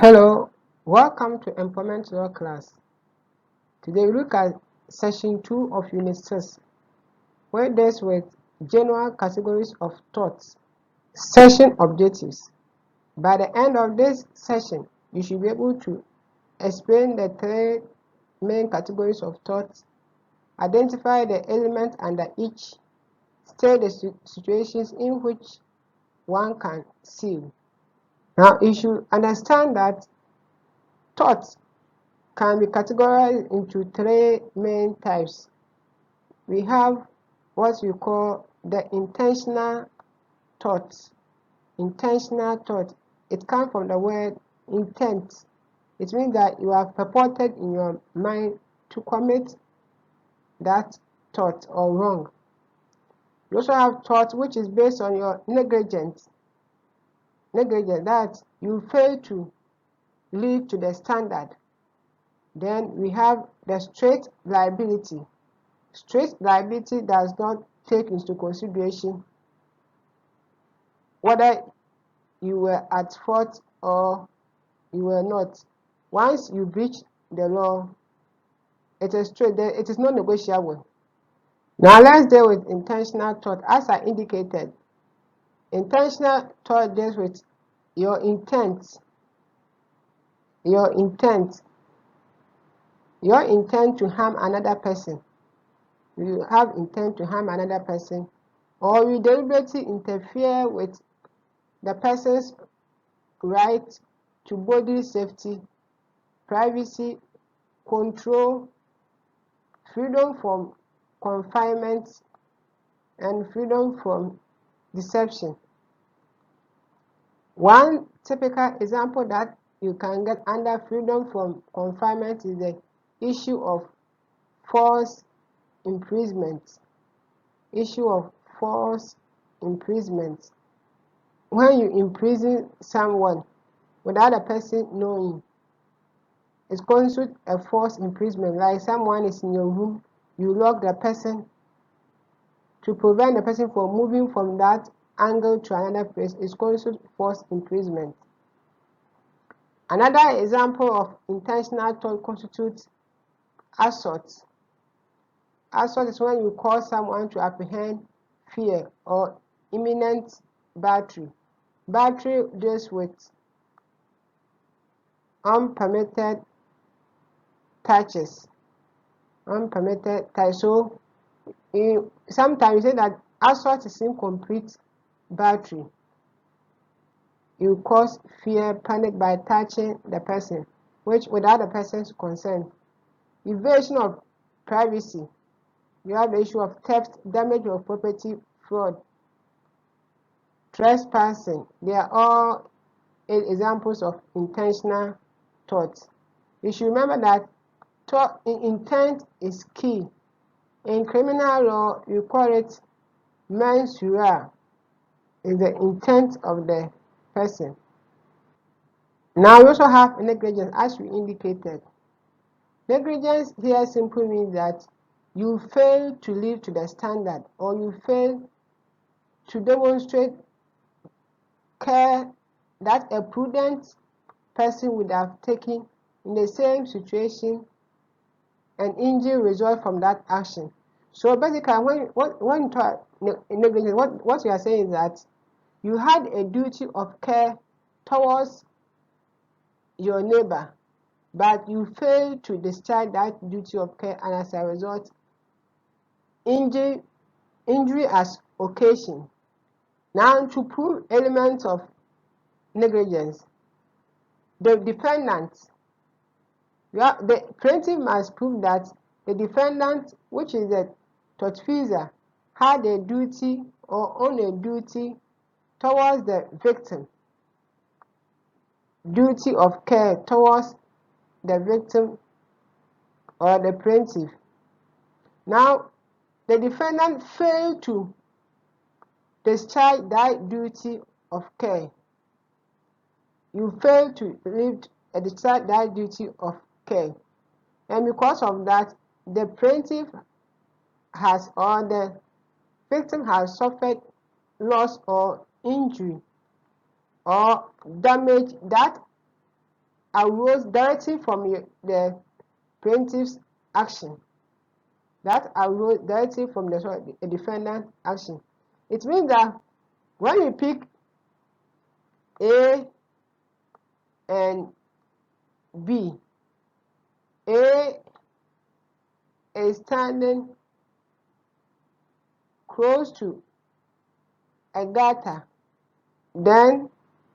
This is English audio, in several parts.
Hello, welcome to Employment Law class. Today we look at session 2 of unit 6, where deals with general categories of torts, session objectives. By the end of this session, you should be able to explain the three main categories of torts, identify the elements under each, state the situations in which one can sue. Now, you should understand that torts can be categorized into three main types. We have what we call the intentional thought. Intentional thought. It comes from the word intent. It means that you have purported in your mind to commit that thought or wrong. You also have thought which is based on your negligence. Negligence, that you fail to live to the standard. Then we have the straight liability. Straight liability does not take into consideration whether you were at fault or you were not. Once you breach the law, it is straight, it is not negotiable. Now let's deal with intentional thought. As I indicated, intentional thought deals with your intent. Your intent to harm another person. You have intent to harm another person, or you deliberately interfere with the person's right to body safety, privacy, control, freedom from confinement, and freedom from deception. One typical example that you can get under freedom from confinement is the issue of false imprisonment. Issue of false imprisonment. When you imprison someone without the person knowing, it's constitutes a false imprisonment. Like someone is in your room, you lock the person to prevent the person from moving from that angle to another place. It's constitutes false imprisonment. Another example of intentional thought constitutes assault. Assault is when you cause someone to apprehend fear or imminent battery. Battery deals with unpermitted touches. Unpermitted touch. So sometimes you say that assault is incomplete battery. You cause fear, panic by touching the person, which without the person's consent. Evasion of privacy. You have the issue of theft, damage of property, fraud, trespassing. They are all examples of intentional thoughts. You should remember that intent is key. In criminal law, you call it mens rea, is the intent of the person. Now we also have negligence, as we indicated. Negligence here simply means that you fail to live to the standard, or you fail to demonstrate care that a prudent person would have taken in the same situation, an injury result from that action. So basically, when you talk negligence, what you are saying is that you had a duty of care towards your neighbor, but you failed to discharge that duty of care, and as a result, injury as occasion. Now, to prove elements of negligence, the defendant, the plaintiff must prove that the defendant, which is the tortfeasor, had a duty or on a duty towards the victim, duty of care towards the victim or the plaintiff. Now, the defendant failed to discharge that duty of care. You fail to discharge that duty of care, and because of that, the plaintiff has, or the victim has, suffered loss or injury or damage that arose directly from the plaintiff's action. That arose directly from the defendant's action. It means that when we pick A and B, A is standing close to a gutter, then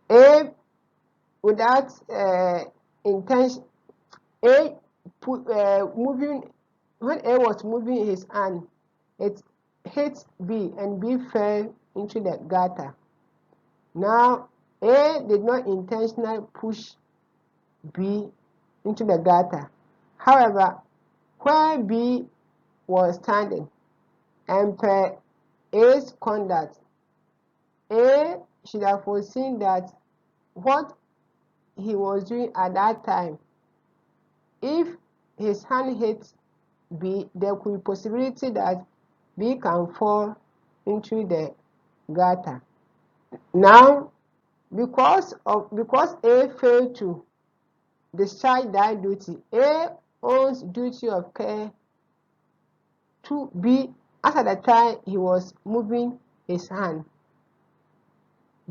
A, without intention, moving, when A was moving his hand, it hit B and B fell into the gutter. Now A did not intentionally push B into the gutter. However, where B was standing, and per A's conduct, A should have foreseen that what he was doing at that time, if his hand hit B, there could be possibility that B can fall into the gutter. Now, because A failed to discharge that duty, A owns duty of care to B as at the time he was moving his hand.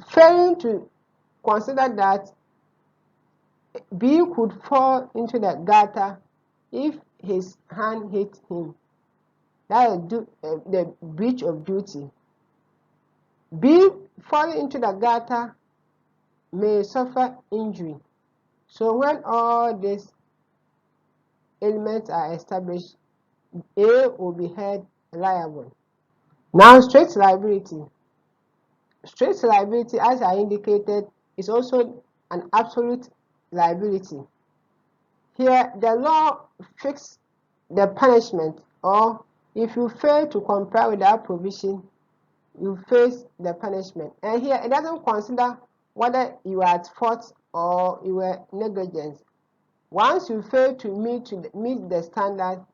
Failing to consider that B could fall into the gutter if his hand hit him. That is the breach of duty. B falling into the gutter may suffer injury. So when all these elements are established, A will be held liable. Now, strict liability. Strict liability, as I indicated, is also an absolute liability. Here, the law fixes the punishment, or if you fail to comply with that provision, you face the punishment. And here, it doesn't consider whether you are at fault or you were negligent. Once you fail to meet the standard,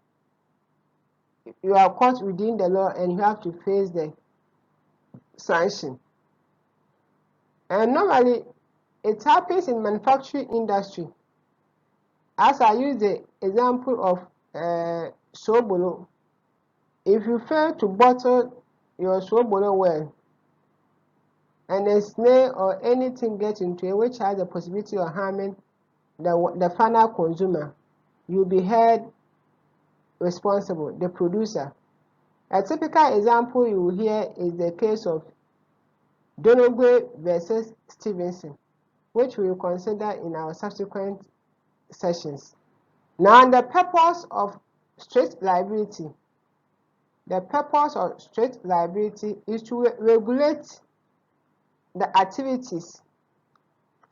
you are caught within the law and you have to face the sanction. And normally, it happens in manufacturing industry. As I use the example of Sobolo, if you fail to bottle your Sobolo well, and a snail or anything gets into it which has the possibility of harming the final consumer, you'll be held responsible, the producer. A typical example you will hear is the case of Donogwe versus Stevenson, which we will consider in our subsequent sessions. Now, the purpose of strict liability. The purpose of strict liability is to regulate the activities,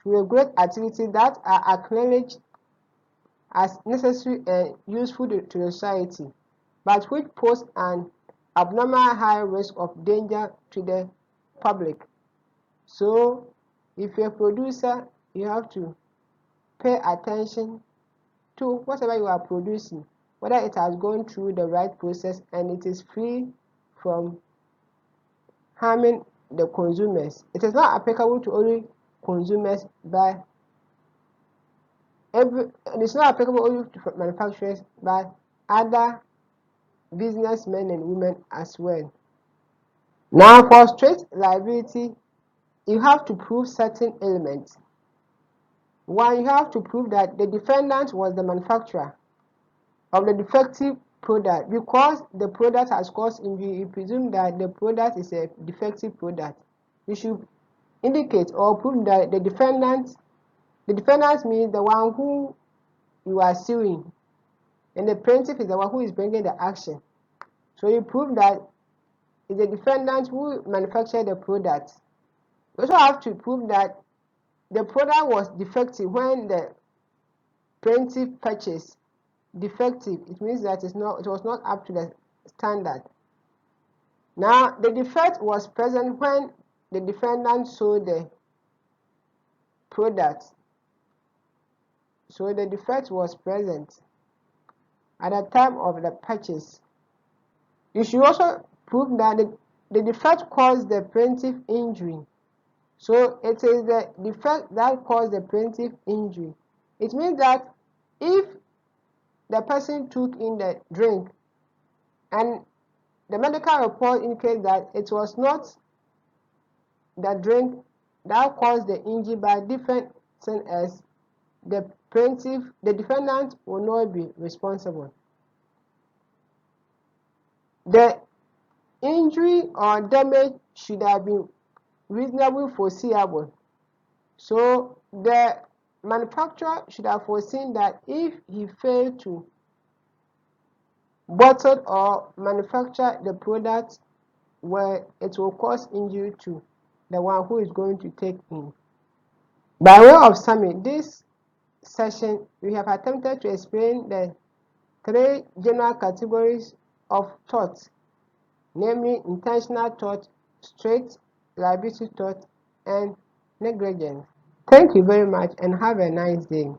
that are acknowledged as necessary and useful to the society, but which pose an abnormal high risk of danger to the public. So, if you're a producer, you have to pay attention to whatever you are producing, whether it has gone through the right process and it is free from harming the consumers. It is not applicable to only consumers, but it's not applicable only to manufacturers, but other businessmen and women as well. Now, for strict liability, you have to prove certain elements. One, you have to prove that the defendant was the manufacturer of the defective product. Because the product has caused injury, you presume that the product is a defective product. You should indicate or prove that the defendant means the one who you are suing, and the plaintiff is the one who is bringing the action. So you prove that it's the defendant who manufactured the product. You also have to prove that the product was defective when the plaintiff purchased. Defective, it means that it was not up to the standard. Now, the defect was present when the defendant sold the product. So the defect was present at the time of the purchase. You should also prove that the defect caused the plaintiff injury. So it is the defect that caused the plaintiff injury. It means that if the person took in the drink and the medical report indicates that it was not the drink that caused the injury by different as the defendant will not be responsible. The injury or damage should have been reasonably foreseeable. So the manufacturer should have foreseen that if he failed to bottle or manufacture the product where it will cause injury to the one who is going to take in. By way of summary, this session we have attempted to explain the three general categories of tort, namely intentional tort, strict liability tort, and negligence. Thank you very much and have a nice day.